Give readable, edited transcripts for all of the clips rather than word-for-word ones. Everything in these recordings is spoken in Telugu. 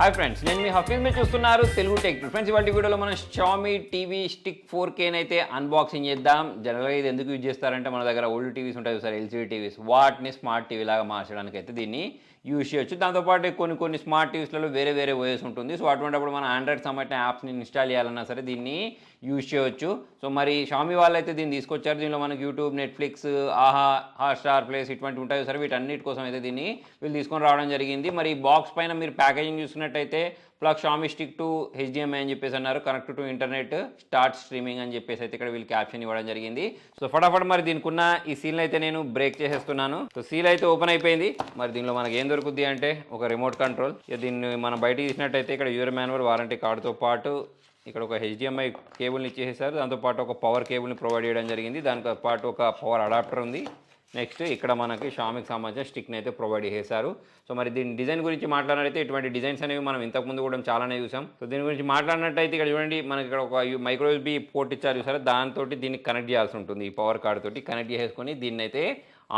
హాయ్ ఫ్రెండ్స్, నేను మీ హఫీజ్ మీరు చూస్తున్నారు తెలుగు టెక్. ఫ్రెండ్స్, ఇవాళ వీడియోలో మనం Xiaomi టీవీ స్టిక్ 4K అయితే అన్బాక్సింగ్ చేద్దాం. జనరల్గా ఇది ఎందుకు యూజ్ చేస్తారంటే మన దగ్గర ఓల్డ్ టీవీస్ ఉంటాయి సార్, ఎల్సీడీ టీవీస్, వాటిని స్మార్ట్ టీవీ లాగా మార్చడానికి అయితే దీన్ని యూజ్ చేయొచ్చు. దాంతోపాటు కొన్ని స్మార్ట్ టీవీస్లలో వేరే వేరే ఓఎస్ ఉంటుంది. సో అటువంటిప్పుడు మన ఆండ్రాయిడ్ సంబంధించిన యాప్స్ని ఇన్స్టాల్ చేయాలన్నా సరే దీన్ని యూజ్ చేయొచ్చు. సో మరి Xiaomi వాళ్ళు అయితే దీన్ని తీసుకొచ్చారు. దీనిలో మనకు యూట్యూబ్, నెట్ఫ్లిక్స్, ఆహా, హాట్‌స్టార్ ప్లేస్ ఇటువంటివి ఉంటాయి సార్. వీటన్నిటి కోసం అయితే దీన్ని వీళ్ళు తీసుకొని రావడం జరిగింది. మరి బాక్స్ పైన మీరు ప్యాకేజింగ్ చూసుకున్నట్టయితే plug Xiaomi stick to HDMI అని చెప్పేసి అన్నారు, connect to internet, start streaming అని చెప్పేసి అయితే ఇక్కడ వీళ్ళు క్యాప్షన్ ఇవ్వడం జరిగింది. సో ఫటాఫట్ మరి దీనికి ఉన్న ఈ సీల్ అయితే నేను బ్రేక్ చేసేస్తున్నాను. సో సీల్ అయితే ఓపెన్ అయిపోయింది. మరి దీనిలో మనకి ఏం దొరుకుద్ది అంటే ఒక రిమోట్ కంట్రోల్. దీన్ని మనం బయట తీసినట్టయితే ఇక్కడ యూజర్ మాన్యువల్, వారంటీ కార్డుతో పాటు ఇక్కడ ఒక HDMI కేబుల్ని ఇచ్చేసారు. దాంతోపాటు ఒక పవర్ కేబుల్ని ప్రొవైడ్ చేయడం జరిగింది. దానితో పాటు ఒక పవర్ అడాప్టర్ ఉంది. నెక్స్ట్ ఇక్కడ మనకి Xiaomiకి సంబంధించిన స్టిక్ని అయితే ప్రొవైడ్ చేశారు. సో మరి దీని డిజైన్ గురించి మాట్లాడినట్టయితే ఇటువంటి డిజైన్స్ అనేవి మనం ఇంతకుముందు కూడా చాలానే చూసాం. సో దీని గురించి మాట్లాడినట్టయితే ఇక్కడ చూడండి, మనకి ఇక్కడ ఒక మైక్రో USB పోర్ట్ ఇచ్చారు చూసారా, దాంతో దీన్ని కనెక్ట్ చేయాల్సి ఉంటుంది. ఈ పవర్ కార్డ్ తోటి కనెక్ట్ చేసుకొని దీన్ని అయితే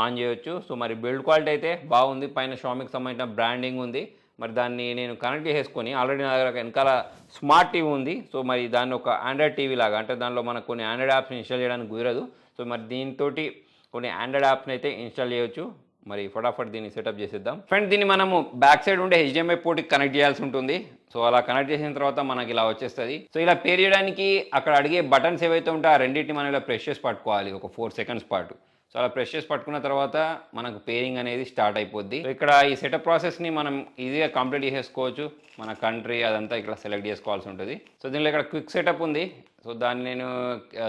ఆన్ చేయొచ్చు. సో మరి బిల్డ్ క్వాలిటీ అయితే బాగుంది. పైన Xiaomiకి సంబంధించిన బ్రాండింగ్ ఉంది. మరి దాన్ని నేను కనెక్ట్ చేసుకొని ఆల్రెడీ నా దగ్గర వెనకాల స్మార్ట్ టీవీ ఉంది. సో మరి దాన్ని ఒక ఆండ్రాయిడ్ టీవీ లాగా, అంటే దానిలో మనకు కొన్ని ఆండ్రాయిడ్ యాప్స్ ఇన్స్టాల్ చేయడానికి కుదరదు. సో మరి దీంతో కొన్ని ఆండ్రాయిడ్ యాప్ని అయితే ఇన్స్టాల్ చేయొచ్చు. మరి ఫటాఫట్ దీన్ని సెటప్ చేసేద్దాం. ఫ్రెండ్, దీన్ని మనము బ్యాక్ సైడ్ ఉండే HDMI పోర్ట్కి కనెక్ట్ చేయాల్సి ఉంటుంది. సో అలా కనెక్ట్ చేసిన తర్వాత మనకి ఇలా వచ్చేస్తుంది. సో ఇలా పేర్ చేయడానికి అక్కడ అడిగే బటన్స్ ఏవైతే ఉంటాయో ఆ రెండింటిని మనం ఇలా ప్రెస్ చేసి పట్టుకోవాలి ఒక 4 సెకండ్స్ పాటు. సో అలా ప్రెస్ చేసి పట్టుకున్న తర్వాత మనకు పేరింగ్ అనేది స్టార్ట్ అయిపోద్ది. సో ఇక్కడ ఈ సెటప్ ప్రాసెస్ని మనం ఈజీగా కంప్లీట్ చేసేసుకోవచ్చు. మన కంట్రీ అదంతా ఇక్కడ సెలెక్ట్ చేసుకోవాల్సి ఉంటుంది. సో దీనిలో ఇక్కడ క్విక్ సెటప్ ఉంది. సో దాన్ని నేను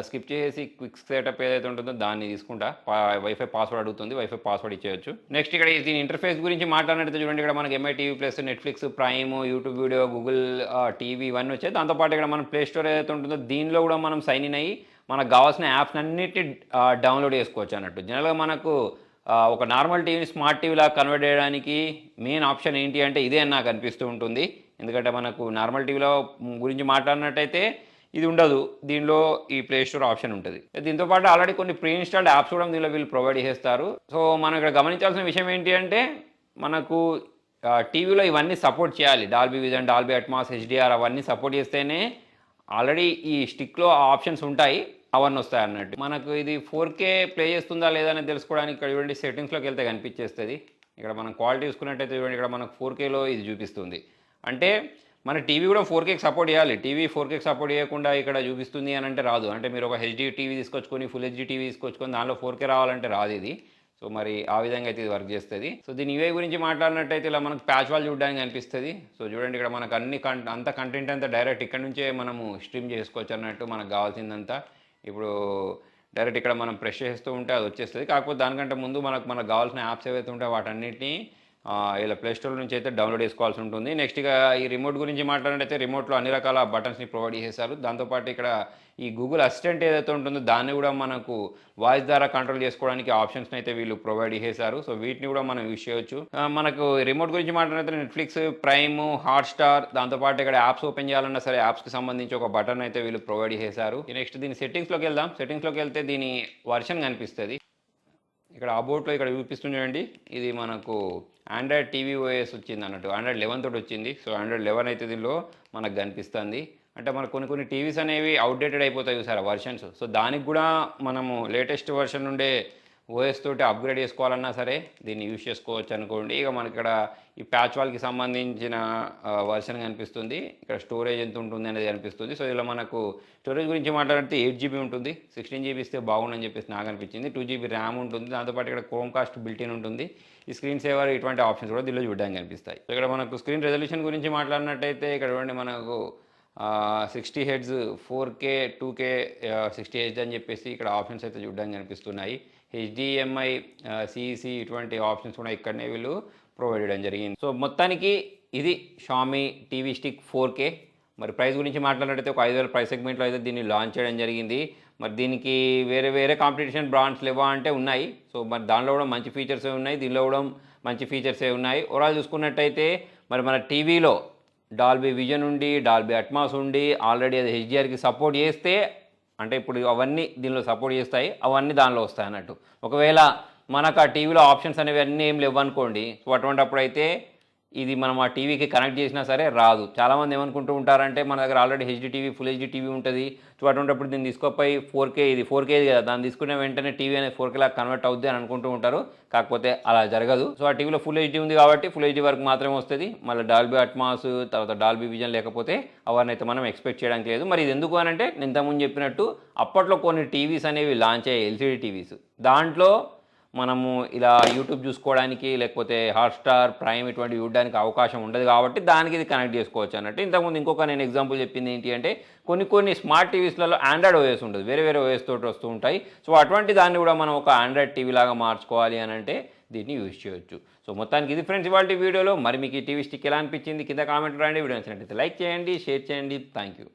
స్కిప్ చేసి క్విక్ సెటప్ ఏదైతే ఉంటుందో దాన్ని తీసుకుంటా. వైఫై పాస్వర్డ్ అడుగుతుంది, వైఫై పాస్వర్డ్ ఇచ్చేయచ్చు. నెక్స్ట్ ఇక్కడ దీని ఇంటర్ఫేస్ గురించి మాట్లాడినట్టు చూడండి, ఇక్కడ మనకి MI TV plus, Netflix, prime, YouTube video, Google TV ఇవన్నీ వచ్చాయి. దాంతోపాటు ఇక్కడ మనం ప్లే స్టోర్ ఏదైతే ఉంటుందో దీనిలో కూడా మనం సైన్ ఇన్ అయ్యి మనకు కావాల్సిన యాప్స్ అన్నిటిని డౌన్లోడ్ చేసుకోవచ్చు అన్నట్టు. జనరల్గా మనకు ఒక నార్మల్ టీవీని స్మార్ట్ టీవీలా కన్వర్ట్ చేయడానికి మెయిన్ ఆప్షన్ ఏంటి అంటే ఇదే అని నాకు అనిపిస్తూ ఉంటుంది. ఎందుకంటే మనకు నార్మల్ టీవీలో గురించి మాట్లాడినట్టయితే ఇది ఉండదు, దీనిలో ఈ ప్లే స్టోర్ ఆప్షన్ ఉంటుంది. దీంతోపాటు ఆల్రెడీ కొన్ని ప్రీ ఇన్స్టాల్డ్ యాప్స్ కూడా దీనిలో వీళ్ళు ప్రొవైడ్ చేస్తారు. సో మనం ఇక్కడ గమనించాల్సిన విషయం ఏంటి అంటే మనకు టీవీలో ఇవన్నీ సపోర్ట్ చేయాలి. Dolby vision, Dolby Atmos, HDR అవన్నీ సపోర్ట్ చేస్తేనే ఆల్రెడీ ఈ స్టిక్లో ఆప్షన్స్ ఉంటాయి, అవన్నీ వస్తాయి అన్నట్టు. మనకు ఇది 4K ప్లే చేస్తుందా లేదా అని తెలుసుకోవడానికి ఇక్కడ చూడండి, సెట్టింగ్స్లోకి వెళ్తే కనిపించేస్తుంది. ఇక్కడ మనం క్వాలిటీ చూసుకున్నట్టయితే చూడండి, ఇక్కడ మనకు 4Kలో ఇది చూపిస్తుంది. అంటే మన టీవీ కూడా 4Kకి సపోర్ట్ చేయాలి. టీవీ 4Kకి సపోర్ట్ చేయకుండా ఇక్కడ చూపిస్తుంది అని అంటే రాదు. అంటే మీరు ఒక HD టీవీ తీసుకొచ్చుకొని, ఫుల్ HD టీవీ తీసుకొచ్చుకొని దానిలో 4K రావాలంటే రాదు ఇది. సో మరి ఆ విధంగా అయితే ఇది వర్క్ చేస్తుంది. సో దీని UI గురించి మాట్లాడినట్టయితే ఇలా మనకు ప్యాచ్ వాల్ చూడడానికి అనిపిస్తుంది. సో చూడండి, ఇక్కడ మనకు అంత కంటెంట్ అంతా డైరెక్ట్ ఇక్కడ నుంచే మనము స్ట్రీమ్ చేసుకోవచ్చు అన్నట్టు. మనకు కావాల్సిందంతా ఇప్పుడు డైరెక్ట్ ఇక్కడ మనం ప్రెస్ చేస్తూ ఉంటే అది వచ్చేస్తుంది. కాకపోతే దానికంటే ముందు మనకు కావాల్సిన యాప్స్ ఏవైతే ఉంటాయో వాటన్నిటిని ఇలా ప్లే స్టోర్ నుంచి అయితే డౌన్లోడ్ చేసుకోవాల్సి ఉంటుంది. నెక్స్ట్ ఇక ఈ రిమోట్ గురించి మాట్లాడినట్టయితే రిమోట్లో అన్ని రకాల బటన్స్ని ప్రొవైడ్ చేశారు. దాంతోపాటు ఇక్కడ ఈ గూగుల్ అసిస్టెంట్ ఏదైతే ఉంటుందో దాన్ని కూడా మనకు వాయిస్ ద్వారా కంట్రోల్ చేసుకోవడానికి ఆప్షన్స్ని అయితే వీళ్ళు ప్రొవైడ్ చేశారు. సో వీటిని కూడా మనం యూజ్ చేయొచ్చు. మనకు రిమోట్ గురించి మాట్లాడితే నెట్ఫ్లిక్స్, ప్రైమ్, హాట్‌స్టార్, దాంతోపాటు ఇక్కడ యాప్స్ ఓపెన్ చేయాలన్నా సరే యాప్స్కి సంబంధించి ఒక బటన్ అయితే వీళ్ళు ప్రొవైడ్ చేశారు. నెక్స్ట్ దీని సెట్టింగ్స్లోకి వెళ్దాం. సెట్టింగ్స్లోకి వెళ్తే దీని వర్షన్ కనిపిస్తుంది. ఇక్కడ అబౌట్లో ఇక్కడ చూపిస్తుంది చూడండి, ఇది మనకు ఆండ్రాయిడ్ టీవీ OS వచ్చింది అన్నట్టు. ఆండ్రాయిడ్ 11 తోటి వచ్చింది. సో ఆండ్రాయిడ్ 11 అయితే దీనిలో మనకు కనిపిస్తుంది. అంటే మనకు కొన్ని టీవీస్ అనేవి అవుట్డేటెడ్ అయిపోతాయి చూసారా వర్షన్స్. సో దానికి కూడా మనము లేటెస్ట్ వర్షన్ నుండే OS తోటి అప్గ్రేడ్ చేసుకోవాలన్నా సరే దీన్ని యూజ్ చేసుకోవచ్చు అనుకోండి. ఇక మనకి ఇక్కడ ఈ ప్యాచ్ వాల్కి సంబంధించిన వర్షన్ కనిపిస్తుంది. ఇక్కడ స్టోరేజ్ ఎంత ఉంటుంది అనేది కనిపిస్తుంది. సో ఇలా మనకు స్టోరేజ్ గురించి మాట్లాడితే 8GB ఉంటుంది. 16GB ఇస్తే బాగుండని చెప్పేసి నాకు అనిపించింది. 2GB ర్యామ్ ఉంటుంది. దాంతోపాటు ఇక్కడ క్రోమ్కాస్ట్ బిల్టిన్ ఉంటుంది. ఈ స్క్రీన్ సేవర్ ఇటువంటి ఆప్షన్స్ కూడా దీనిలో చూడడానికి కనిపిస్తాయి. సో ఇక్కడ మనకు స్క్రీన్ రెజల్యూషన్ గురించి మాట్లాడినట్టయితే ఇక్కడ చూడండి, మనకు 60 Hz, 4K, 2K, 60 Hz అని చెప్పేసి ఇక్కడ ఆప్షన్స్ అయితే చూడడానికి కనిపిస్తున్నాయి. HDMI, CEC ఇటువంటి ఆప్షన్స్ కూడా ఇక్కడనే వీళ్ళు ప్రొవైడ్ చేయడం జరిగింది. సో మొత్తానికి ఇది Xiaomi టీవీ స్టిక్ 4K. మరి ప్రైస్ గురించి మాట్లాడినట్టయితే ఒక 5,000 ప్రైస్ సెగ్మెంట్లో అయితే దీన్ని లాంచ్ చేయడం జరిగింది. మరి దీనికి వేరే కాంపిటీషన్ బ్రాండ్స్ లేవా అంటే ఉన్నాయి. సో మరి దానిలో కూడా మంచి ఫీచర్సే ఉన్నాయి, దీనిలో కూడా మంచి ఫీచర్సే ఉన్నాయి. ఓవరాల్ చూసుకున్నట్టయితే మరి మన టీవీలో డాల్బీ విజన్ ఉండి, డాల్బీ అట్మాస్ ఉండి, ఆల్రెడీ అది HDRకి సపోర్ట్ చేస్తే, అంటే ఇప్పుడు అవన్నీ దీనిలో సపోర్ట్ చేస్తాయి, అవన్నీ దానిలో వస్తాయి అన్నట్టు. ఒకవేళ మనకు ఆ టీవీలో ఆప్షన్స్ అనేవి అన్నీ ఏం లేవు అనుకోండి, సో అటువంటిప్పుడు అయితే ఇది మనం ఆ టీవీకి కనెక్ట్ చేసినా సరే రాదు. చాలామంది ఏమనుకుంటూ ఉంటారంటే మన దగ్గర already HD TV, full HD TV ఉంటది. సో అటువంటప్పుడు దీన్ని తీసుకపోయి 4K ఇది 4K కదా! దాన్ని తీసుకున్న వెంటనే టీవీ అనేది 4K లాగా కన్వర్ట్ అవుద్ది అని అనుకుంటూ ఉంటారు. కాకపోతే అలా జరగదు. సో ఆ టీవీలో ఫుల్ హెచ్‌డీ ఉంది కాబట్టి ఫుల్ హెచ్‌డీ వరకు మాత్రమే వస్తది. మళ్ళీ డాల్బీ అట్మాస్ తర్వాత డాల్బీ విజన్ లేకపోతే అవన్నైతే మనం ఎక్స్‌పెక్ట్ చేయడానికి లేదు. మరి ఇది ఎందుకు అనంటే నేను ఇంతకుముందు చెప్పినట్టు అప్పట్లో కొన్ని టీవీస్ అనేవి లాంచ్ అయ్యాయి ఎల్‌సీడీ టీవీస్. దాంట్లో మనము ఇలా యూట్యూబ్ చూసుకోవడానికి లేకపోతే హాట్‌స్టార్, ప్రైమ్ ఇటువంటివి చూడడానికి అవకాశం ఉండదు కాబట్టి దానికి ఇది కనెక్ట్ చేసుకోవచ్చు అన్నట్టు. ఇంతకుముందు ఇంకొక నేను ఎగ్జాంపుల్ చెప్పింది ఏంటి అంటే కొన్ని స్మార్ట్ టీవీస్‌లలో ఆండ్రాయిడ్ ఓఎస్ ఉండదు. వేరే ఓఎస్ తోటి వస్తూ ఉంటాయి. సో అటువంటి దాన్ని కూడా మనం ఒక ఆండ్రాయిడ్ టీవీ లాగా మార్చుకోవాలి అనంటే దీన్ని యూజ్ చేయొచ్చు. సో మొత్తానికి ఇది ఫ్రెండ్స్ ఇవాల్టి వీడియోలో. మరి మీకు ఈ టీవీ స్టిక్ ఎలా అనిపించింది కింద కామెంట్ రాయండి. వీడియో నచ్చినట్లయితే లైక్ చేయండి, షేర్ చేయండి. Thank you.